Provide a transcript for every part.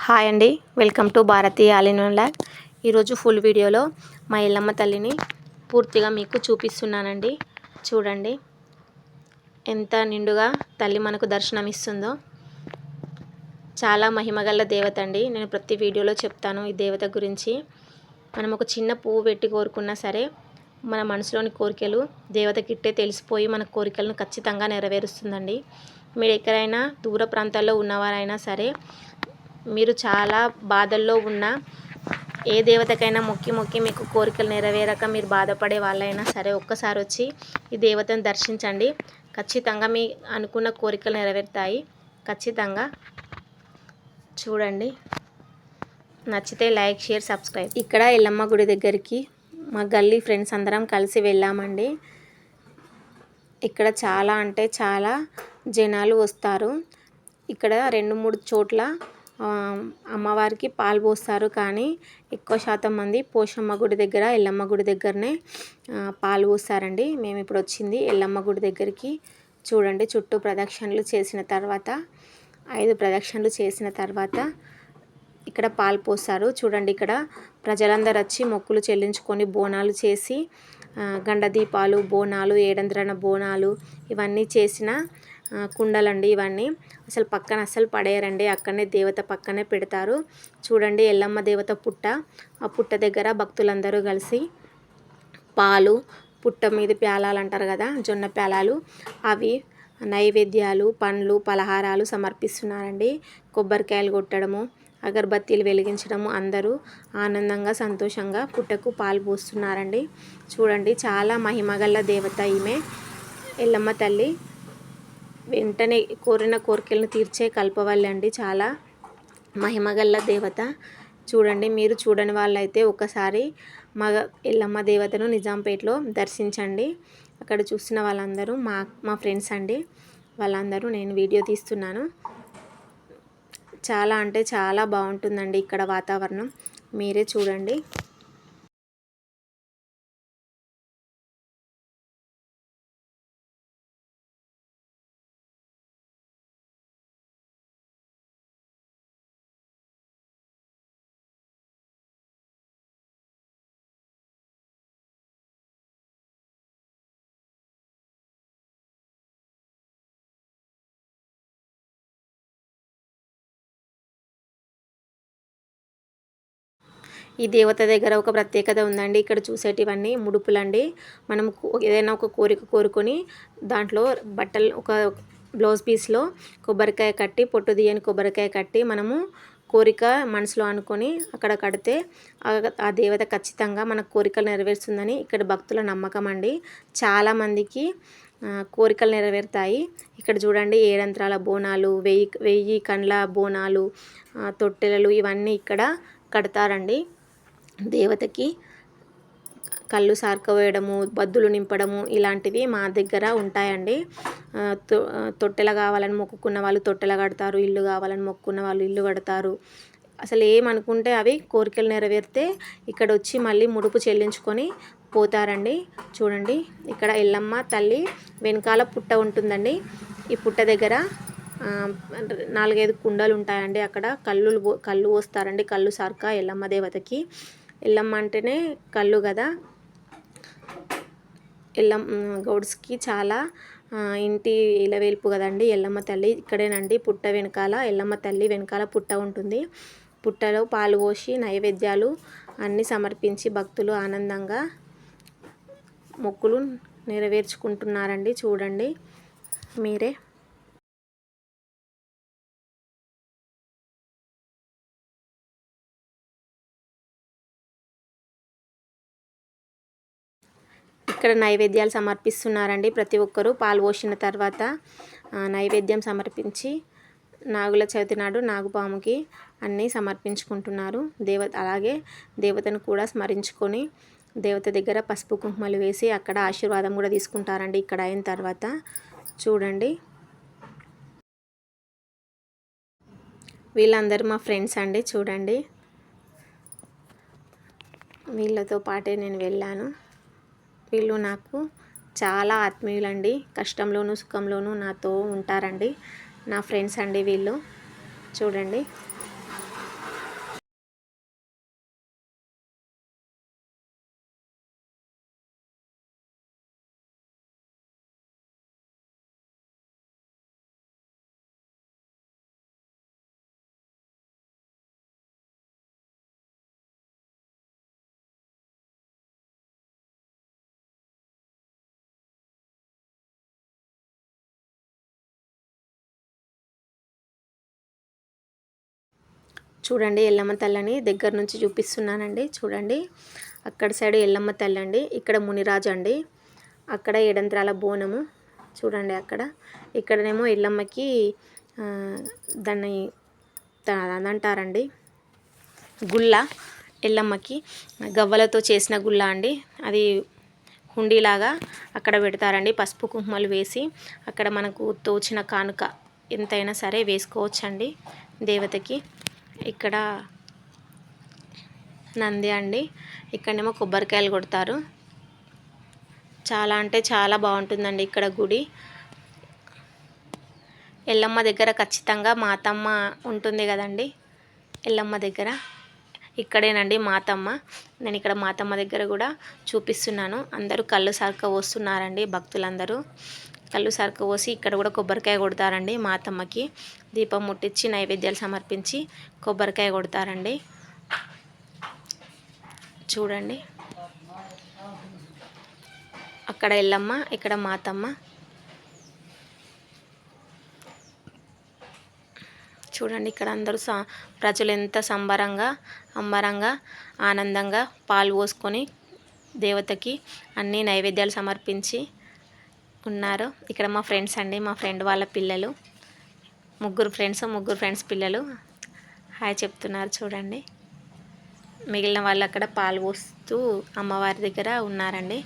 Hi అండి, welcome to Bharathi all in one lab. ఈరోజు full వీడియోలో మా ఎల్లమ్మ తల్లిని పూర్తిగా మీకు చూపిస్తున్నానండి. చూడండి ఎంత నిండుగా తల్లి మనకు దర్శనం ఇస్తుందో. చాలా మహిమగల దేవత అండి. నేను ప్రతి వీడియోలో చెప్తాను ఈ దేవత గురించి. మనం ఒక చిన్న పువ్వు పెట్టి కోరుకున్నా సరే మన మనసులోని కోరికలు దేవతకిట్టే తెలిసిపోయి మన కోరికలను ఖచ్చితంగా నెరవేరుస్తుందండి. మీరు ఎక్కడైనా దూర ప్రాంతాల్లో ఉన్నవారైనా సరే, మీరు చాలా బాధల్లో ఉన్న ఏ దేవతకైనా మొక్కి మీకు కోరికలు నెరవేరక మీరు బాధపడే వాళ్ళైనా సరే ఒక్కసారి వచ్చి ఈ దేవతను దర్శించండి. ఖచ్చితంగా మీ అనుకున్న కోరికలు నెరవేరుతాయి. ఖచ్చితంగా చూడండి. నచ్చితే లైక్, షేర్, సబ్స్క్రైబ్. ఇక్కడ ఎల్లమ్మ గుడి దగ్గరికి మా గల్లీ ఫ్రెండ్స్ అందరం కలిసి వెళ్ళామండి. ఇక్కడ చాలా అంటే చాలా జనాలు వస్తారు. ఇక్కడ 2-3 చోట్ల అమ్మవారికి పాలు పోస్తారు. కానీ ఎక్కువ శాతం మంది పోషమ్మ గుడి దగ్గర, ఎల్లమ్మ గుడి దగ్గరనే పాలు పోస్తారండి. మేము ఇప్పుడు వచ్చింది ఎల్లమ్మ గుడి దగ్గరికి. చూడండి, చుట్టూ ప్రదక్షిణలు చేసిన తర్వాత 5 ప్రదక్షిణలు చేసిన తర్వాత ఇక్కడ పాలు పోస్తారు. చూడండి, ఇక్కడ ప్రజలందరూ వచ్చి మొక్కులు చెల్లించుకొని బోనాలు చేసి గండ దీపాలు, బోనాలు, ఏడంద్రన బోనాలు ఇవన్నీ చేసిన కుండలండి. ఇవన్నీ అసలు పక్కన అస్సలు పడేయరండి. అక్కడనే దేవత పక్కనే పెడతారు. చూడండి, ఎల్లమ్మ దేవత పుట్ట. ఆ పుట్ట దగ్గర భక్తులందరూ కలిసి పాలు, పుట్ట మీద ప్యాలాలు అంటారు కదా, జొన్న ప్యాలాలు, అవి నైవేద్యాలు, పండ్లు, పలహారాలు సమర్పిస్తున్నారండి. కొబ్బరికాయలు కొట్టడము, అగరబత్తీలు వెలిగించడము, అందరూ ఆనందంగా సంతోషంగా పుట్టకు పాలు పోస్తున్నారండి. చూడండి, చాలా మహిమగల దేవత ఈమె ఎల్లమ్మ తల్లి. వెంటనే కోరిన కోరికలను తీర్చే కల్పవల్లి అండి. చాలా మహిమగల దేవత. చూడండి, మీరు చూడని వాళ్ళైతే ఒకసారి మా ఎల్లమ్మ దేవతను నిజాంపేటలో దర్శించండి. అక్కడ చూసిన వాళ్ళందరూ మా ఫ్రెండ్స్ అండి. వాళ్ళందరూ నేను వీడియో తీస్తున్నాను. చాలా అంటే చాలా బాగుంటుందండి ఇక్కడ వాతావరణం. మీరే చూడండి. ఈ దేవత దగ్గర ఒక ప్రత్యేకత ఉందండి. ఇక్కడ చూసేటివన్నీ ముడుపులండి. మనం ఏదైనా ఒక కోరిక కోరుకొని దాంట్లో బట్టలు, ఒక బ్లౌజ్ పీస్లో కొబ్బరికాయ కట్టి, పొట్టు తీయని కొబ్బరికాయ కట్టి మనము కోరిక మనసులో అనుకొని అక్కడ కడితే ఆ దేవత ఖచ్చితంగా మన కోరికలు నెరవేరుస్తుందని ఇక్కడ భక్తుల నమ్మకం అండి. చాలామందికి కోరికలు నెరవేరుతాయి. ఇక్కడ చూడండి, 7 యంత్రాల బోనాలు, 1000 కండ్ల బోనాలు, తొట్టెలలు ఇవన్నీ ఇక్కడ కడతారండి. దేవతకి కళ్ళు సార్కవేయడము, బద్దులు నింపడము ఇలాంటివి మా దగ్గర ఉంటాయండి. తొట్టెల కావాలని మొక్కుకున్న వాళ్ళు తొట్టెల కడతారు, ఇల్లు కావాలని మొక్కుకున్న వాళ్ళు ఇల్లు కడతారు. అసలు ఏమనుకుంటే అవి కోరికలు నెరవేరితే ఇక్కడ వచ్చి మళ్ళీ ముడుపు చెల్లించుకొని పోతారండి. చూడండి, ఇక్కడ ఎల్లమ్మ తల్లి వెనకాల పుట్ట ఉంటుందండి. ఈ పుట్ట దగ్గర 4-5 కుండలు ఉంటాయండి. అక్కడ కళ్ళు పోస్తారండి. కళ్ళు సార్క ఎల్లమ్మ దేవతకి. ఎల్లమ్మ అంటేనే కళ్ళు కదా. గౌడ్స్కి చాలా ఇంటి ఇలవేల్పు కదండి ఎల్లమ్మ తల్లి. ఇక్కడేనండి పుట్ట వెనకాల, ఎల్లమ్మ తల్లి వెనకాల పుట్ట ఉంటుంది. పుట్టలో పాలు పోసి నైవేద్యాలు అన్నీ సమర్పించి భక్తులు ఆనందంగా మొక్కులు నెరవేర్చుకుంటున్నారండి. చూడండి మీరే. ఇక్కడ నైవేద్యాలు సమర్పిస్తున్నారండి. ప్రతి ఒక్కరూ పాలు పోసిన తర్వాత నైవేద్యం సమర్పించి నాగుల చవితి నాడు నాగుపాముకి అన్నీ సమర్పించుకుంటున్నారు. అలాగే దేవతను కూడా స్మరించుకొని దేవత దగ్గర పసుపు కుంకుమలు వేసి అక్కడ ఆశీర్వాదం కూడా తీసుకుంటారండి. ఇక్కడ అయిన తర్వాత చూడండి, వీళ్ళందరూ మా ఫ్రెండ్స్ అండి. చూడండి, వీళ్ళతో పాటే నేను వెళ్ళాను. వీళ్ళు నాకు చాలా ఆత్మీయులండి. కష్టంలోనూ సుఖంలోనూ నాతో ఉంటారండి. నా ఫ్రెండ్స్ అండి వీళ్ళు. చూడండి, చూడండి ఎల్లమ్మ తల్లని దగ్గర నుంచి చూపిస్తున్నానండి. చూడండి అక్కడ సైడ్ ఎల్లమ్మ తల్లి అండి, ఇక్కడ మునిరాజు అండి, అక్కడ ఏడంత్రాల బోనము చూడండి అక్కడ. ఇక్కడనేమో ఎల్లమ్మకి దాన్ని అదంటారండి గుళ్ళ, ఎల్లమ్మకి గవ్వలతో చేసిన గుళ్ళ అండి. అది హుండీలాగా అక్కడ పెడతారండి. పసుపు కుంకుమలు వేసి అక్కడ మనకు తోచిన కానుక ఎంతైనా సరే వేసుకోవచ్చండి దేవతకి. ఇక్కడ నంది అండి, ఇక్కడనేమో కొబ్బరికాయలు కొడతారు. చాలా అంటే చాలా బాగుంటుందండి ఇక్కడ గుడి. ఎల్లమ్మ దగ్గర ఖచ్చితంగా మాతమ్మ ఉంటుంది కదండి. ఎల్లమ్మ దగ్గర ఇక్కడేనండి మాతమ్మ. నేను ఇక్కడ మాతమ్మ దగ్గర కూడా చూపిస్తున్నాను. అందరూ కళ్ళు సరక పోస్తున్నారండి భక్తులందరూ. కళ్ళు సరక పోసి ఇక్కడ కూడా కొబ్బరికాయ కొడతారండి మాతమ్మకి. దీపం ముట్టించి నైవేద్యాలు సమర్పించి కొబ్బరికాయ కొడతారండి. చూడండి అక్కడ ఎల్లమ్మ, ఇక్కడ మాతమ్మ. చూడండి ఇక్కడ అందరూ ప్రజలు ఎంత అంబరంగా ఆనందంగా పాలు పోసుకొని దేవతకి అన్ని నైవేద్యాలు సమర్పించి ఉన్నారు. ఇక్కడ మా ఫ్రెండ్స్ అండి, మా ఫ్రెండ్ వాళ్ళ పిల్లలు, ముగ్గురు ఫ్రెండ్స్ పిల్లలు హాయ్ చెప్తున్నారు. చూడండి మిగిలిన వాళ్ళు అక్కడ పాలు పోస్తూ అమ్మవారి దగ్గర ఉన్నారండి.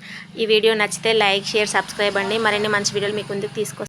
ఈ వీడియో నచ్చితే లైక్, షేర్, సబ్స్క్రైబ్ అండి. మరిన్ని మంచి వీడియోలు మీకు ముందుకు తీసుకొస్తాను.